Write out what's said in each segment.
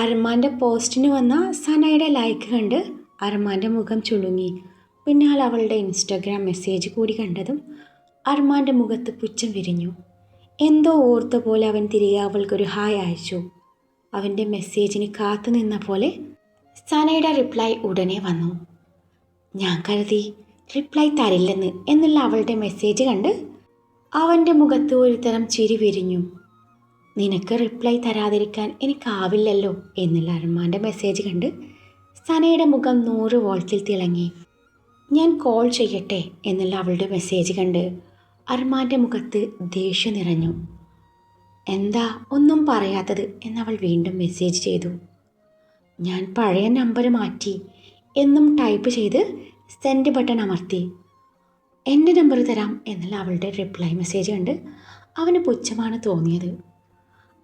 അർമാൻ്റെ പോസ്റ്റിന് വന്ന സനയുടെ ലൈക്ക് കണ്ട് അർമാൻ്റെ മുഖം ചുളുങ്ങി. പിന്നാലെ അവളുടെ ഇൻസ്റ്റഗ്രാം മെസ്സേജ് കൂടി കണ്ടതും അർമാൻ്റെ മുഖത്ത് പുച്ഛം വിരിഞ്ഞു. എന്തോ ഓർത്ത പോലെ അവൻ തിരികെ അവൾക്കൊരു ഹായ് അയച്ചു. അവൻ്റെ മെസ്സേജിന് കാത്തു നിന്ന പോലെ സനയുടെ റിപ്ലൈ ഉടനെ വന്നു. ഞാൻ കരുതി റിപ്ലൈ തരില്ലെന്ന് എന്നുള്ള അവളുടെ മെസ്സേജ് കണ്ട് അവൻ്റെ മുഖത്ത് ഒരുതരം ചിരി വിരിഞ്ഞു. നിനക്ക് റിപ്ലൈ തരാതിരിക്കാൻ എനിക്കാവില്ലല്ലോ എന്നുള്ള അർമാൻ്റെ മെസ്സേജ് കണ്ട് സനയുടെ മുഖം 100 വോൾട്ടിൽ തിളങ്ങി. ഞാൻ കോൾ ചെയ്യട്ടെ എന്നുള്ള അവളുടെ മെസ്സേജ് കണ്ട് അർമാൻ്റെ മുഖത്ത് ദേഷ്യം നിറഞ്ഞു. എന്താ ഒന്നും പറയാത്തത് എന്നവൾ വീണ്ടും മെസ്സേജ് ചെയ്തു. ഞാൻ പഴയ നമ്പർ മാറ്റി എന്നും ടൈപ്പ് ചെയ്ത് സെൻഡ് ബട്ടൺ അമർത്തി. എൻ്റെ നമ്പർ തരാം എന്നുള്ള അവളുടെ റിപ്ലൈ മെസ്സേജ് കണ്ട് അവന് പുച്ഛമാണ് തോന്നിയത്.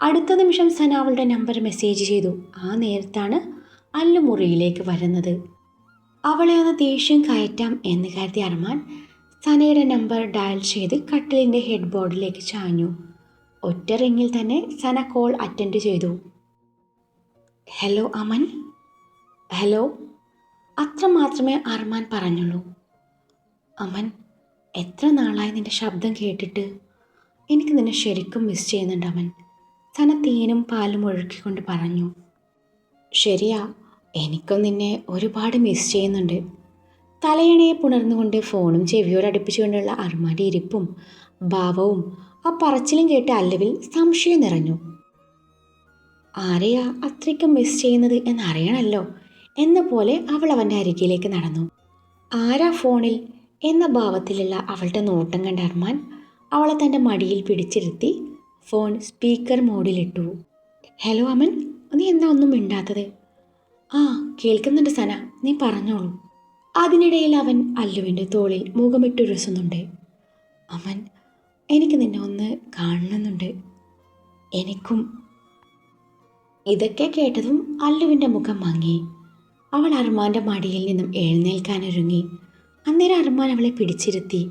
അടുത്ത നിമിഷം സന അവളുടെ നമ്പർ മെസ്സേജ് ചെയ്തു. ആ നേരത്താണ് അല്ലു മുറിയിലേക്ക് വരുന്നത്. അവളെ ഒന്ന് ദേഷ്യം കയറ്റാം എന്ന് കരുതി അർമാൻ സനയുടെ നമ്പർ ഡയൽ ചെയ്ത് കട്ടിലിൻ്റെ ഹെഡ് ബോർഡിലേക്ക് ചാഞ്ഞു. ഒറ്റ റിങ്ങിൽ തന്നെ സന കോൾ അറ്റൻഡ് ചെയ്തു. ഹലോ അമൻ. ഹലോ. അത്ര മാത്രമേ അർമാൻ പറഞ്ഞുള്ളൂ. അമൻ, എത്ര നാളായി നിൻ്റെ ശബ്ദം കേട്ടിട്ട്. എനിക്ക് നിന്നെ ശരിക്കും മിസ് ചെയ്യുന്നുണ്ട് അമൻ. സന തേനും പാലും ഒഴുക്കിക്കൊണ്ട് പറഞ്ഞു. ശരിയാ, എനിക്കും നിന്നെ ഒരുപാട് മിസ് ചെയ്യുന്നുണ്ട്. തലയണയെ പുണർന്നുകൊണ്ട് ഫോണും ചെവിയോട് അടുപ്പിച്ചുകൊണ്ടുള്ള അർമാൻ്റെ ഇരിപ്പും ഭാവവും ആ പറച്ചിലും കേട്ട് അല്ലവിൽ സംശയം നിറഞ്ഞു. ആരെയാ അത്രയ്ക്കും മിസ് ചെയ്യുന്നത് എന്നറിയണമല്ലോ എന്ന പോലെ അവൾ അവൻ്റെ അരികിലേക്ക് നടന്നു. ആരാ ഫോണിൽ എന്ന ഭാവത്തിലുള്ള അവളുടെ നോട്ടം കണ്ട അർമാൻ അവളെ തൻ്റെ മടിയിൽ പിടിച്ചിരുത്തി ഫോൺ സ്പീക്കർ മോഡിലിട്ടു. ഹലോ അമൻ, നീ എന്താ ഒന്നും മിണ്ടാത്തത്? ആ, കേൾക്കുന്നുണ്ട് സന, നീ പറഞ്ഞോളൂ. അതിനിടയിൽ അവൻ അല്ലുവിൻ്റെ തോളിൽ മുഖമിട്ടുരസുന്നുണ്ട്. അമൻ, എനിക്ക് നിന്നെ ഒന്ന് കാണണമെന്നുണ്ട്. എനിക്കും. ഇതൊക്കെ കേട്ടതും അല്ലുവിൻ്റെ മുഖം മങ്ങി. അവൾ അർമാൻ്റെ മടിയിൽ നിന്നും എഴുന്നേൽക്കാനൊരുങ്ങി. അന്നേരം അർമാൻ അവളെ പിടിച്ചിരുത്തി.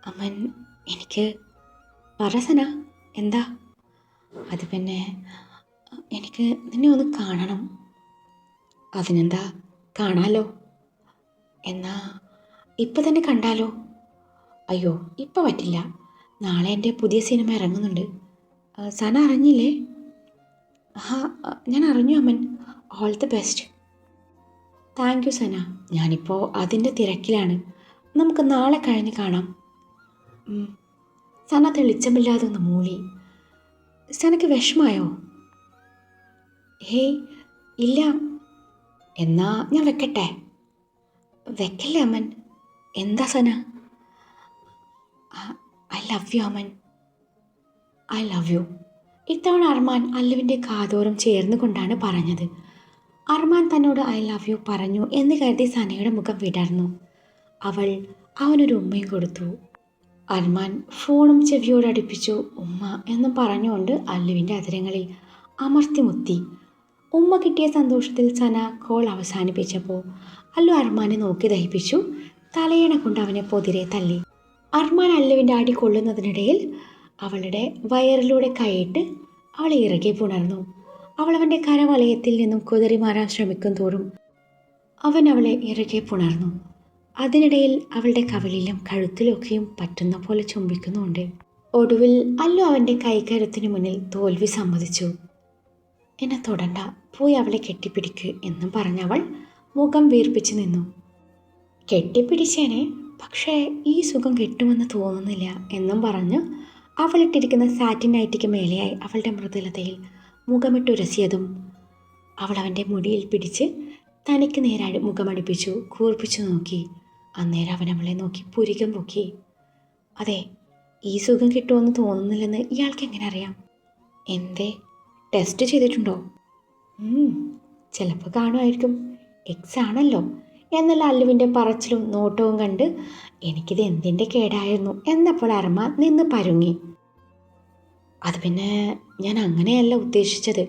അമൻ, എനിക്ക്. പറ സന, എന്താ? അത് പിന്നെ എനിക്ക് നിന്നെ ഒന്ന് കാണണം. അതിനെന്താ, കാണാലോ. എന്നാ ഇപ്പം തന്നെ കണ്ടാലോ? അയ്യോ, ഇപ്പം പറ്റില്ല. നാളെ എൻ്റെ പുതിയ സിനിമ ഇറങ്ങുന്നുണ്ട്. സന അറിഞ്ഞില്ലേ? ഞാൻ അറിഞ്ഞു അമ്മൻ. All the best. Thank you Sana. ഞാനിപ്പോൾ അതിൻ്റെ തിരക്കിലാണ്. നമുക്ക് നാളെ കഴിഞ്ഞ് കാണാം. സന തെളിച്ചമില്ലാതെ ഒന്ന് മൂളി. സനക്ക് വിഷമായോ? ഹേയ് ഇല്ല. എന്നാ ഞാൻ വെക്കട്ടെ? വെക്കല്ലേ അമ്മൻ. എന്താ Sana? I love you Aman. I love you. ഇത്തവണ അർമാൻ അല്ലുവിൻ്റെ കാതോരം ചേർന്ന് കൊണ്ടാണ് പറഞ്ഞത്. അർമാൻ തന്നോട് ഐ ലവ് യു പറഞ്ഞു എന്ന് കരുതി സനയുടെ മുഖം വിടർന്നു. അവൾ അവനൊരു ഉമ്മയും കൊടുത്തു. അർമാൻ ഫോണും ചെവിയോടടുപ്പിച്ചു ഉമ്മ എന്നും പറഞ്ഞുകൊണ്ട് അല്ലുവിൻ്റെ അതിരങ്ങളിൽ അമർത്തി മുത്തി. ഉമ്മ കിട്ടിയ സന്തോഷത്തിൽ സന കോൾ അവസാനിപ്പിച്ചപ്പോൾ അല്ലു അർമാനെ നോക്കി ദഹിപ്പിച്ചു. തലയണ കൊണ്ട് അവനെ പൊതിരെ തല്ലി. അർമാൻ അല്ലുവിൻ്റെ അടി കൊള്ളുന്നതിനിടയിൽ അവളുടെ വയറിലൂടെ കൈയിട്ട് അവളെ ഇറകെ പുണർന്നു. അവൾ അവൻ്റെ കരവലയത്തിൽ നിന്നും കുതറി മാറാൻ ശ്രമിക്കും തോറും അവൻ അവളെ ഇറകെ പുണർന്നു. അതിനിടയിൽ അവളുടെ കവിളിലും കഴുത്തിലൊക്കെയും പറ്റുന്ന പോലെ ചുംബിക്കുന്നുണ്ട്. ഒടുവിൽ അല്ലു അവൻ്റെ കൈകരുത്തിന് മുന്നിൽ തോൽവി സമ്മതിച്ചു. എന്നെ തൊടണ്ട, പോയി അവളെ കെട്ടിപ്പിടിക്ക് എന്നും പറഞ്ഞവൾ മുഖം വീർപ്പിച്ചു നിന്നു. കെട്ടിപ്പിടിച്ചേനെ, പക്ഷേ ഈ സുഖം കിട്ടുമെന്ന് തോന്നുന്നില്ല എന്നും പറഞ്ഞ് അവളിട്ടിരിക്കുന്ന സാറ്റിൻ നൈറ്റിക്ക് മേലെയായി അവളുടെ മൃദുലതയിൽ മുഖമിട്ടുരസിയതും അവൾ അവൻ്റെ മുടിയിൽ പിടിച്ച് തനിക്ക് നേരെ മുഖമടുപ്പിച്ചു കൂർപ്പിച്ചു നോക്കി. അന്നേരം അവൻ അവളെ നോക്കി പുരികം പൊക്കി. അതെ, ഈ സുഖം കിട്ടുമെന്ന് തോന്നുന്നില്ലെന്ന് ഇയാൾക്ക് എങ്ങനെ അറിയാം? എന്തേ, ടെസ്റ്റ് ചെയ്തിട്ടുണ്ടോ? ചിലപ്പോൾ കാണുമായിരിക്കും. എക്സ് ആണല്ലോ എന്നുള്ള അല്ലുവിൻ്റെ പറച്ചിലും നോട്ടവും കണ്ട് എനിക്കിത് എന്തിൻ്റെ കേടായിരുന്നു എന്നപ്പോൾ അർമാൻ നിന്ന് പരുങ്ങി. അത് പിന്നെ ഞാൻ അങ്ങനെയല്ല ഉദ്ദേശിച്ചത്.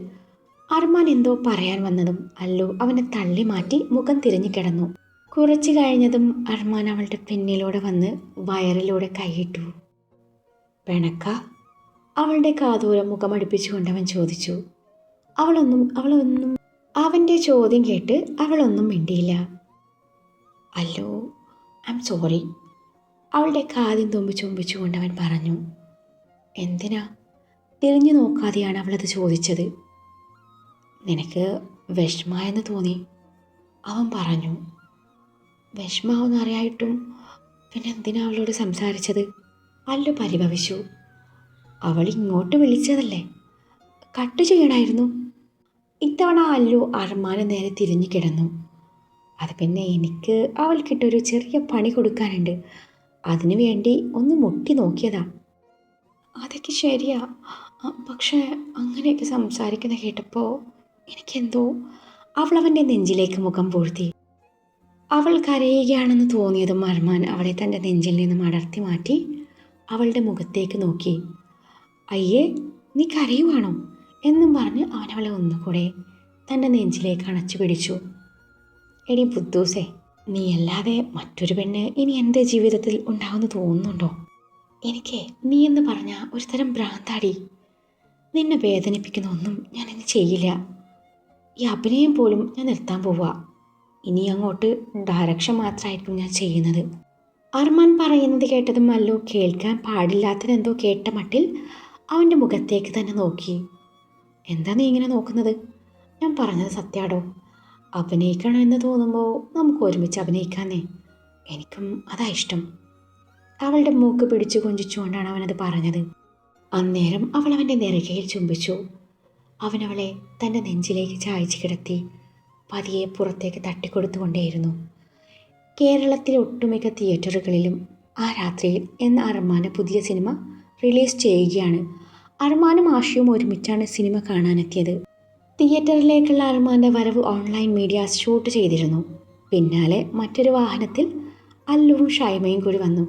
അർമാൻ എന്തോ പറയാൻ വന്നതും അല്ലു അവനെ തള്ളി മാറ്റി മുഖം തിരിഞ്ഞു കിടന്നു. കുറച്ചു കഴിഞ്ഞതും അർമാൻ അവളുടെ പിന്നിലൂടെ വന്ന് വയറിലൂടെ കൈയിട്ടു. പിണക്ക? അവളുടെ കാതോരം മുഖമടുപ്പിച്ചുകൊണ്ടവൻ ചോദിച്ചു. അവളൊന്നും അവൻ്റെ ചോദ്യം കേട്ട് അവളൊന്നും മിണ്ടിയില്ല. അല്ലോ, ഐ എം സോറി, അവളുടെ കാതിൽ ചുംബിച്ചുകൊണ്ട് അവൻ പറഞ്ഞു. എന്തിനാ? തിരിഞ്ഞു നോക്കാതെയാണ് അവളത് ചോദിച്ചത്. നിനക്ക് വിഷമായെന്ന് തോന്നി, അവൻ പറഞ്ഞു. വിഷമാവെന്നറിയായിട്ടും പിന്നെ എന്തിനാ അവളോട് സംസാരിച്ചത്? അല്ലു പരിഭവിച്ചു. അവൾ ഇങ്ങോട്ട് വിളിച്ചതല്ലേ, കട്ട് ചെയ്യണമായിരുന്നു. ഇത്തവണ അല്ലു അർമാന് നേരെ തിരിഞ്ഞു കിടന്നു. അത് പിന്നെ എനിക്ക് അവൾക്കിട്ടൊരു ചെറിയ പണി കൊടുക്കാനുണ്ട്, അതിനു വേണ്ടി ഒന്ന് മുട്ടി നോക്കിയതാ. അതൊക്കെ ശരിയാ, പക്ഷേ അങ്ങനെയൊക്കെ സംസാരിക്കുന്ന കേട്ടപ്പോൾ എനിക്കെന്തോ. അവളവൻ്റെ നെഞ്ചിലേക്ക് മുഖം പൂഴ്ത്തി. അവൾ കരയുകയാണെന്ന് തോന്നിയതും അർമാൻ അവളെ തൻ്റെ നെഞ്ചിൽ നിന്നും അടർത്തി മാറ്റി അവളുടെ മുഖത്തേക്ക് നോക്കി. അയ്യേ, നീ കരയുവാണോ എന്നും പറഞ്ഞ് അവനവളെ ഒന്നുകൂടെ തൻ്റെ നെഞ്ചിലേക്ക് അണച്ചു പിടിച്ചു. എടി ബുദ്ധൂസേ, നീയല്ലാതെ മറ്റൊരു പെണ്ണ് ഇനി എൻ്റെ ജീവിതത്തിൽ ഉണ്ടാവുമെന്ന് തോന്നുന്നുണ്ടോ? എനിക്ക് നീ എന്ന് പറഞ്ഞ ഒരു തരം ഭ്രാന്താടി. നിന്നെ വേദനിപ്പിക്കുന്ന ഒന്നും ഞാനിന്ന് ചെയ്യില്ല. ഈ അഭിനയം പോലും ഞാൻ നിർത്താൻ പോവുക. ഇനി അങ്ങോട്ട് ഡയറക്ഷൻ മാത്രമായിരിക്കും ഞാൻ ചെയ്യുന്നത്. അർമാൻ പറയുന്നത് കേട്ടതും അല്ലു കേൾക്കാൻ പാടില്ലാത്തതെന്തോ കേട്ട മട്ടിൽ അവൻ്റെ മുഖത്തേക്ക് തന്നെ നോക്കി. എന്താ നീ ഇങ്ങനെ നോക്കുന്നത്? ഞാൻ പറഞ്ഞത് സത്യാടോ. അഭിനയിക്കണം എന്ന് തോന്നുമ്പോൾ നമുക്ക് ഒരുമിച്ച് അഭിനയിക്കാന്നേ. എനിക്കും അതാ ഇഷ്ടം. അവളുടെ മൂക്ക് പിടിച്ചു കൊഞ്ചിച്ചുകൊണ്ടാണ് അവനത് പറഞ്ഞത്. അന്നേരം അവൾ അവൻ്റെ നെറുകയിൽ ചുംബിച്ചു. അവനവളെ തൻ്റെ നെഞ്ചിലേക്ക് ചായച്ചു കിടത്തി പതിയെ പുറത്തേക്ക് തട്ടിക്കൊടുത്തുകൊണ്ടേയിരുന്നു. കേരളത്തിലെ ഒട്ടുമിക്ക തിയേറ്ററുകളിലും ആ രാത്രിയിൽ എന്ന അർമാൻ്റെ പുതിയ സിനിമ റിലീസ് ചെയ്യുകയാണ്. അർമാനും ആഷിയും ഒരുമിച്ചാണ് സിനിമ കാണാനെത്തിയത്. തിയേറ്ററിലേക്കുള്ള അർമാൻ്റെ വരവ് ഓൺലൈൻ മീഡിയാസ് ഷൂട്ട് ചെയ്തിരുന്നു. പിന്നാലെ മറ്റൊരു വാഹനത്തിൽ അല്ലുവും ഷൈമയും കൂടി വന്നു.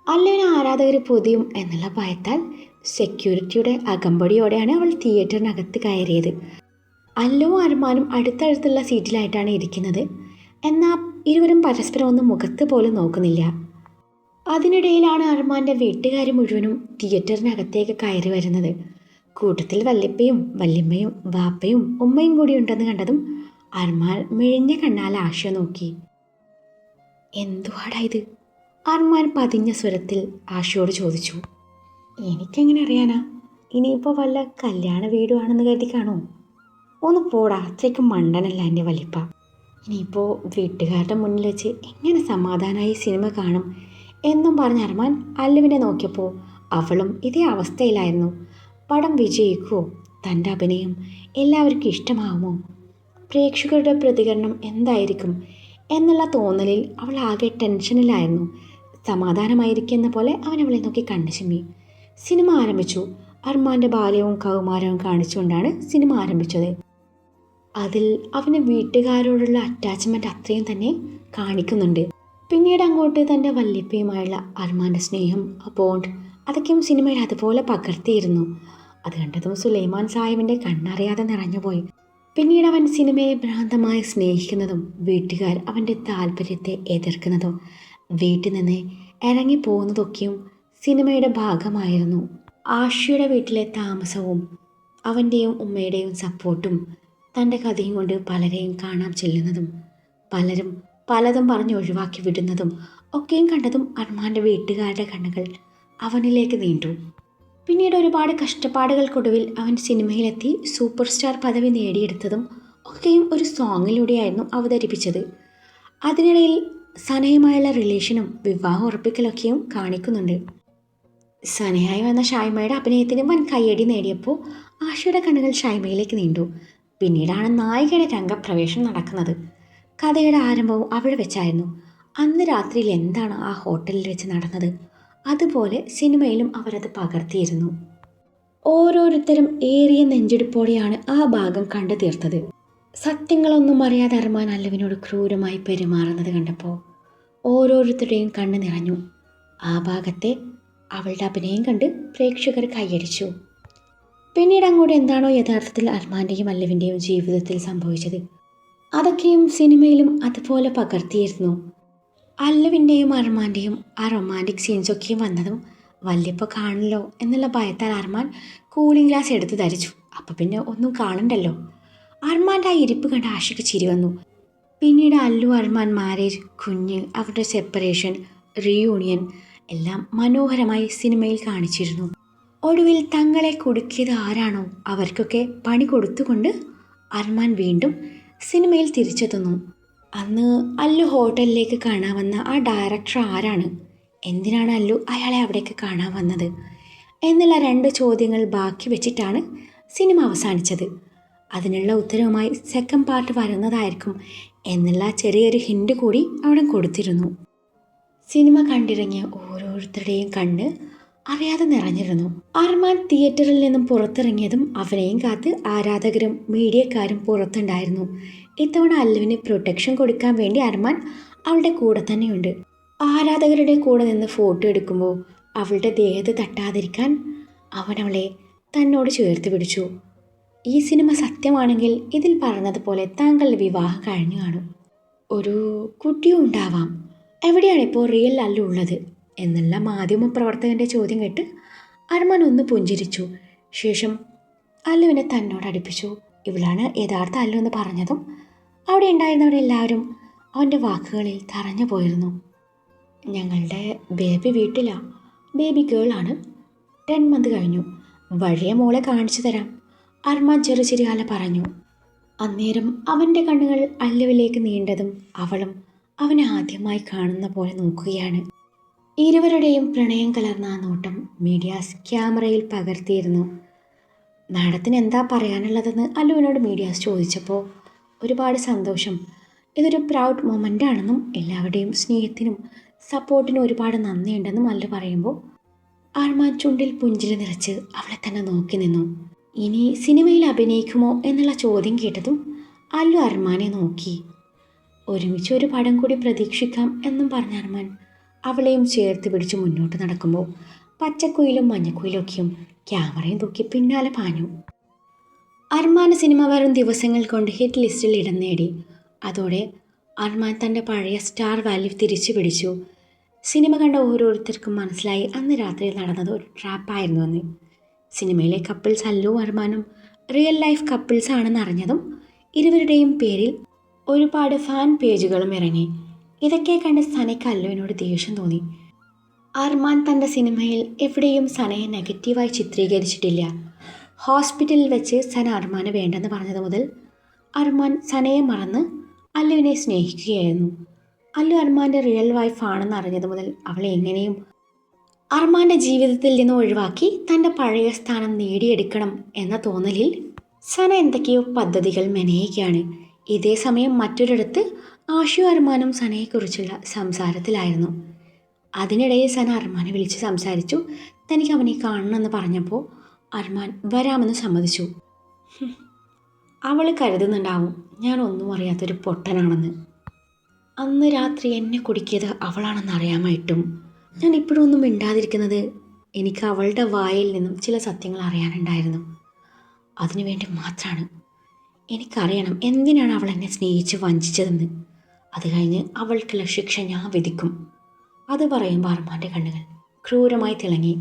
അല്ലുവിന് ആരാധകർ പൊതിയും എന്നുള്ള ഭയത്താൽ സെക്യൂരിറ്റിയുടെ അകമ്പടിയോടെയാണ് അവൾ തിയേറ്ററിനകത്ത് കയറിയത്. അല്ലുവും അർമാനും അടുത്തടുത്തുള്ള സീറ്റിലായിട്ടാണ് ഇരിക്കുന്നത്. എന്നാൽ ഇരുവരും പരസ്പരം ഒന്നും മുഖത്ത് പോലും നോക്കുന്നില്ല. അതിനിടയിലാണ് അർമാൻ്റെ വീട്ടുകാർ മുഴുവനും തിയേറ്ററിനകത്തേക്ക് കയറി വരുന്നത്. കൂട്ടത്തിൽ വല്യപ്പയും വല്യമ്മയും വാപ്പയും ഉമ്മയും കൂടി ഉണ്ടെന്ന് കണ്ടതും അർമാൻ മിഴിഞ്ഞ കണ്ണാൽ ആശ നോക്കി. എന്തുവാടാ ഇത്? അർമാൻ പതിഞ്ഞ സ്വരത്തിൽ ആശയോട് ചോദിച്ചു. എനിക്കെങ്ങനെ അറിയാനാ? ഇനിയിപ്പോൾ വല്ല കല്യാണ വീടുവാണെന്ന് കരുതി കാണോ? ഒന്ന് പോടാ, അത്രയ്ക്ക് മണ്ടനല്ല എൻ്റെ വലിപ്പ. ഇനിയിപ്പോൾ വീട്ടുകാരുടെ മുന്നിൽ വെച്ച് എങ്ങനെ സമാധാനമായി സിനിമ കാണും എന്നും പറഞ്ഞ അർമാൻ അല്ലുവിനെ നോക്കിയപ്പോൾ അവളും ഇതേ അവസ്ഥയിലായിരുന്നു. പടം വിജയിക്കുമോ? തൻ്റെ അഭിനയം എല്ലാവർക്കും ഇഷ്ടമാവുമോ? പ്രേക്ഷകരുടെ പ്രതികരണം എന്തായിരിക്കും എന്നുള്ള തോന്നലിൽ അവൾ ആകെ ടെൻഷനിലായിരുന്നു. സമാധാനമായിരിക്കുന്ന പോലെ അവൻ അവളെ നോക്കി കണ്ണു ചിമ്മി. സിനിമ ആരംഭിച്ചു. അർമാൻ്റെ ബാല്യവും കൗമാരവും കാണിച്ചുകൊണ്ടാണ് സിനിമ ആരംഭിച്ചത്. അതിൽ അവന് വീട്ടുകാരോടുള്ള അറ്റാച്ച്മെൻറ്റ് അത്രയും തന്നെ കാണിക്കുന്നുണ്ട്. പിന്നീട് അങ്ങോട്ട് തൻ്റെ വല്യപ്പയുമായുള്ള അർമാൻ്റെ സ്നേഹം, ആ ബോണ്ട്, അതൊക്കെയും സിനിമയിൽ അതുപോലെ പകർത്തിയിരുന്നു. അത് കണ്ടതും സുലൈമാൻ സാഹിബിൻ്റെ കണ്ണറിയാതെ നിറഞ്ഞുപോയി. പിന്നീട് അവൻ സിനിമയെ ഭ്രാന്തമായി സ്നേഹിക്കുന്നതും വീട്ടുകാർ അവൻ്റെ താല്പര്യത്തെ എതിർക്കുന്നതും വീട്ടിൽ നിന്ന് ഇറങ്ങിപ്പോകുന്നതൊക്കെയും സിനിമയുടെ ഭാഗമായിരുന്നു. ആഷിയുടെ വീട്ടിലെ താമസവും അവൻ്റെയും ഉമ്മയുടെയും സപ്പോർട്ടും തൻ്റെ കഥയും കൊണ്ട് പലരെയും കാണാൻ ചെല്ലുന്നതും പലരും പലതും പറഞ്ഞ് ഒഴിവാക്കി വിടുന്നതും ഒക്കെയും കണ്ടതും അർമാൻ്റെ വീട്ടുകാരുടെ കണ്ണുകൾ അവനിലേക്ക് നീണ്ടു. പിന്നീട് ഒരുപാട് കഷ്ടപ്പാടുകൾക്കൊടുവിൽ അവൻ സിനിമയിലെത്തി സൂപ്പർ സ്റ്റാർ പദവി നേടിയെടുത്തതും ഒക്കെയും ഒരു സോങ്ങിലൂടെയായിരുന്നു അവതരിപ്പിച്ചത്. അതിനിടയിൽ സനയുമായുള്ള റിലേഷനും വിവാഹം ഉറപ്പിക്കലൊക്കെയും കാണിക്കുന്നുണ്ട്. സനയായി വന്ന ഷൈമയുടെ അഭിനയത്തിന് വൻ കയ്യടി നേടിയപ്പോൾ ആഷയുടെ കണ്ണുകൾ ഷൈമയിലേക്ക് നീണ്ടു. പിന്നീടാണ് നായികയുടെ രംഗപ്രവേശനം നടക്കുന്നത്. കഥയുടെ ആരംഭവും അവിടെ വെച്ചായിരുന്നു. അന്ന് രാത്രിയിൽ എന്താണ് ആ ഹോട്ടലിൽ വെച്ച് നടന്നത്, അതുപോലെ സിനിമയിലും അവരത് പകർത്തിയിരുന്നു. ഓരോരുത്തരും ഏറിയ നെഞ്ചെടുപ്പോടെയാണ് ആ ഭാഗം കണ്ടു തീർത്തത്. സത്യങ്ങളൊന്നും അറിയാതെ അർമാൻ അല്ലുവിനോട് ക്രൂരമായി പെരുമാറുന്നത് കണ്ടപ്പോൾ ഓരോരുത്തരുടെയും കണ്ണ് നിറഞ്ഞു. ആ ഭാഗത്തെ അവളുടെ അഭിനയം കണ്ട് പ്രേക്ഷകർ കൈയടിച്ചു. പിന്നീട് അങ്ങോട്ട് എന്താണോ യഥാർത്ഥത്തിൽ അർമാൻ്റെയും അല്ലുവിൻ്റെയും ജീവിതത്തിൽ സംഭവിച്ചത്, അതൊക്കെയും സിനിമയിലും അതുപോലെ പകർത്തിയിരുന്നു. അല്ലുവിൻ്റെയും അർമാൻ്റെയും ആ റൊമാൻറ്റിക് സീൻസൊക്കെയും വന്നതും വല്യപ്പോൾ കാണില്ലോ എന്നുള്ള ഭയത്താൽ അർമാൻ കൂളിംഗ് ഗ്ലാസ് എടുത്ത് ധരിച്ചു. അപ്പം പിന്നെ ഒന്നും കാണണ്ടല്ലോ. അർമാൻ്റെ ആ ഇരിപ്പ് കണ്ട് ആഷിക്ക് ചിരി വന്നു. പിന്നീട് അല്ലു അർമാൻ മാരേജ്, കുഞ്ഞ്, അവരുടെ സെപ്പറേഷൻ, റീയൂണിയൻ എല്ലാം മനോഹരമായി സിനിമയിൽ കാണിച്ചിരുന്നു. ഒടുവിൽ തങ്ങളെ കുടുക്കിയത് ആരാണോ അവർക്കൊക്കെ പണി കൊടുത്തുകൊണ്ട് അർമാൻ വീണ്ടും സിനിമയിൽ തിരിച്ചെത്തുന്നു. അന്ന് അല്ലു ഹോട്ടലിലേക്ക് കാണാൻ വന്ന ആ ഡയറക്ടർ ആരാണ്, എന്തിനാണ് അല്ലു അയാളെ അവിടേക്ക് കാണാൻ വന്നത് എന്നുള്ള 2 ചോദ്യങ്ങൾ ബാക്കി വെച്ചിട്ടാണ് സിനിമ അവസാനിച്ചത്. അതിനുള്ള ഉത്തരവുമായി സെക്കൻഡ് പാർട്ട് വരുന്നതായിരിക്കും എന്നുള്ള ചെറിയൊരു ഹിൻഡ് കൂടി അവിടെ കൊടുത്തിരുന്നു. സിനിമ കണ്ടിറങ്ങിയ ഓരോരുത്തരുടെയും കണ്ണ് അറിയാതെ നിറഞ്ഞിരുന്നു. അർമാൻ തിയേറ്ററിൽ നിന്നും പുറത്തിറങ്ങിയതും അവനെയും കാത്ത് ആരാധകരും മീഡിയക്കാരും പുറത്തുണ്ടായിരുന്നു. ഇത്തവണ അല്ലുവിന് പ്രൊട്ടക്ഷൻ കൊടുക്കാൻ വേണ്ടി അർമാൻ അവളുടെ കൂടെ തന്നെയുണ്ട്. ആരാധകരുടെ കൂടെ നിന്ന് ഫോട്ടോ എടുക്കുമ്പോൾ അവളുടെ ദേഹത്ത് തട്ടാതിരിക്കാൻ അവൻ അവളെ തന്നോട് ചേർത്ത് പിടിച്ചു. ഈ സിനിമ സത്യമാണെങ്കിൽ ഇതിൽ പറഞ്ഞതുപോലെ താങ്കളുടെ വിവാഹം കഴിഞ്ഞു കാണും, ഒരു കുട്ടിയും ഉണ്ടാവാം, എവിടെയാണിപ്പോൾ റിയൽ അല്ലു ഉള്ളത് എന്നുള്ള മാധ്യമപ്രവർത്തകൻ്റെ ചോദ്യം കേട്ട് അർമാൻ ഒന്ന് പുഞ്ചിരിച്ചു. ശേഷം അല്ലുവിനെ തന്നോട് അടുപ്പിച്ചു. ഇവളാണ് യഥാർത്ഥ അല്ലു എന്ന് പറഞ്ഞതും അവിടെ ഉണ്ടായിരുന്നവരെല്ലാവരും അവൻ്റെ വാക്കുകളിൽ തറഞ്ഞു പോയിരുന്നു. ഞങ്ങളുടെ ബേബി വീട്ടിലാണ്, ബേബി ഗേളാണ്, 10 മന്ത് കഴിഞ്ഞു, വഴിയെ മോളെ കാണിച്ചു തരാം, അർമാൻ ചെറുചിരിയാലെ പറഞ്ഞു. അന്നേരം അവൻ്റെ കണ്ണുകൾ അല്ലുവിലേക്ക് നീണ്ടതും അവളും അവനെ ആദ്യമായി കാണുന്ന പോലെ നോക്കുകയാണ്. ഇരുവരുടെയും പ്രണയം കലർന്ന ആ നോട്ടം മീഡിയാസ് ക്യാമറയിൽ പകർത്തിയിരുന്നു. മാഡത്തിന് എന്താ പറയാനുള്ളതെന്ന് അല്ലുവിനോട് മീഡിയാസ് ചോദിച്ചപ്പോൾ ഒരുപാട് സന്തോഷം, ഇതൊരു പ്രൗഡ് മൊമെൻ്റ് ആണെന്നും എല്ലാവരുടെയും സ്നേഹത്തിനും സപ്പോർട്ടിനും ഒരുപാട് നന്ദിയുണ്ടെന്നും അല്ലു പറയുമ്പോൾ അർമാൻ ചുണ്ടിൽ പുഞ്ചിരി നിറച്ച് അവളെ തന്നെ നോക്കി നിന്നു. ഇനി സിനിമയിൽ അഭിനയിക്കുമോ എന്നുള്ള ചോദ്യം കേട്ടതും അല്ലു അർമാനെ നോക്കി. ഒരുമിച്ച് ഒരു പടം കൂടി പ്രതീക്ഷിക്കാം എന്നും പറഞ്ഞ അർമാൻ അവളെയും ചേർത്ത് പിടിച്ച് മുന്നോട്ട് നടക്കുമ്പോൾ പച്ചക്കുയിലും മഞ്ഞക്കുയിലൊക്കെയും ക്യാമറയും തൂക്കി പിന്നാലെ പാഞ്ഞു. അർമാൻ്റെ സിനിമ വരും ദിവസങ്ങൾ കൊണ്ട് ഹിറ്റ് ലിസ്റ്റിൽ ഇടം നേടി. അതോടെ അർമാൻ തൻ്റെ പഴയ സ്റ്റാർ വാല്യൂ തിരിച്ചു പിടിച്ചു. സിനിമ കണ്ട ഓരോരുത്തർക്കും മനസ്സിലായി അന്ന് രാത്രി നടന്നത് ഒരു ട്രാപ്പായിരുന്നുവെന്ന്. സിനിമയിലെ കപ്പിൾസ് അല്ലു അർമാനും റിയൽ ലൈഫ് കപ്പിൾസ് ആണെന്ന് അറിഞ്ഞതും ഇരുവരുടെയും പേരിൽ ഒരുപാട് ഫാൻ പേജുകളും ഇറങ്ങി. ഇതൊക്കെ കണ്ട് സനയ്ക്ക് അല്ലുവിനോട് ദേഷ്യം തോന്നി. അർമാൻ തൻ്റെ സിനിമയിൽ എവിടെയും സനയെ നെഗറ്റീവായി ചിത്രീകരിച്ചിട്ടില്ല. ഹോസ്പിറ്റലിൽ വെച്ച് സന അർമാന് വേണ്ടെന്ന് പറഞ്ഞത് മുതൽ അർമാൻ സനയെ മറന്ന് അല്ലുവിനെ സ്നേഹിക്കുകയായിരുന്നു. അല്ലു അർമാൻ്റെ റിയൽ വൈഫ് ആണെന്ന് അറിഞ്ഞത് മുതൽ അവളെ എങ്ങനെയും അർമാൻ്റെ ജീവിതത്തിൽ നിന്ന് ഒഴിവാക്കി തൻ്റെ പഴയ സ്ഥാനം നേടിയെടുക്കണം എന്ന തോന്നലിൽ സന എന്തൊക്കെയോ പദ്ധതികൾ മെനയുകയാണ്. ഇതേ സമയം മറ്റൊരിടത്ത് ആഷു അർമാനും സനയെക്കുറിച്ചുള്ള സംസാരത്തിലായിരുന്നു. അതിനിടയിൽ സന അർമാനെ വിളിച്ച് സംസാരിച്ചു. തനിക്ക് അവനെ കാണണമെന്ന് പറഞ്ഞപ്പോൾ അർമാൻ വരാമെന്ന് സമ്മതിച്ചു. അവൾ കരുതുന്നുണ്ടാവും ഞാൻ ഒന്നും അറിയാത്തൊരു പൊട്ടനാണെന്ന്. അന്ന് രാത്രി എന്നെ കുടുക്കിയത് അവളാണെന്ന് അറിയാമായിട്ടും ഞാൻ ഇപ്പോഴും ഒന്നും മിണ്ടാതിരിക്കുന്നത് എനിക്ക് അവളുടെ വായിൽ നിന്നും ചില സത്യങ്ങൾ അറിയാനുണ്ടായിരുന്നു. അതിനുവേണ്ടി മാത്രമാണ്. എനിക്കറിയണം എന്തിനാണ് അവൾ എന്നെ സ്നേഹിച്ച് വഞ്ചിച്ചതെന്ന്. അത് കഴിഞ്ഞ് അവൾക്കുള്ള ശിക്ഷ ഞാൻ വിധിക്കും. അത് പറയുമ്പോൾ അർമാൻ്റെ കണ്ണുകൾ ക്രൂരമായി തിളങ്ങി.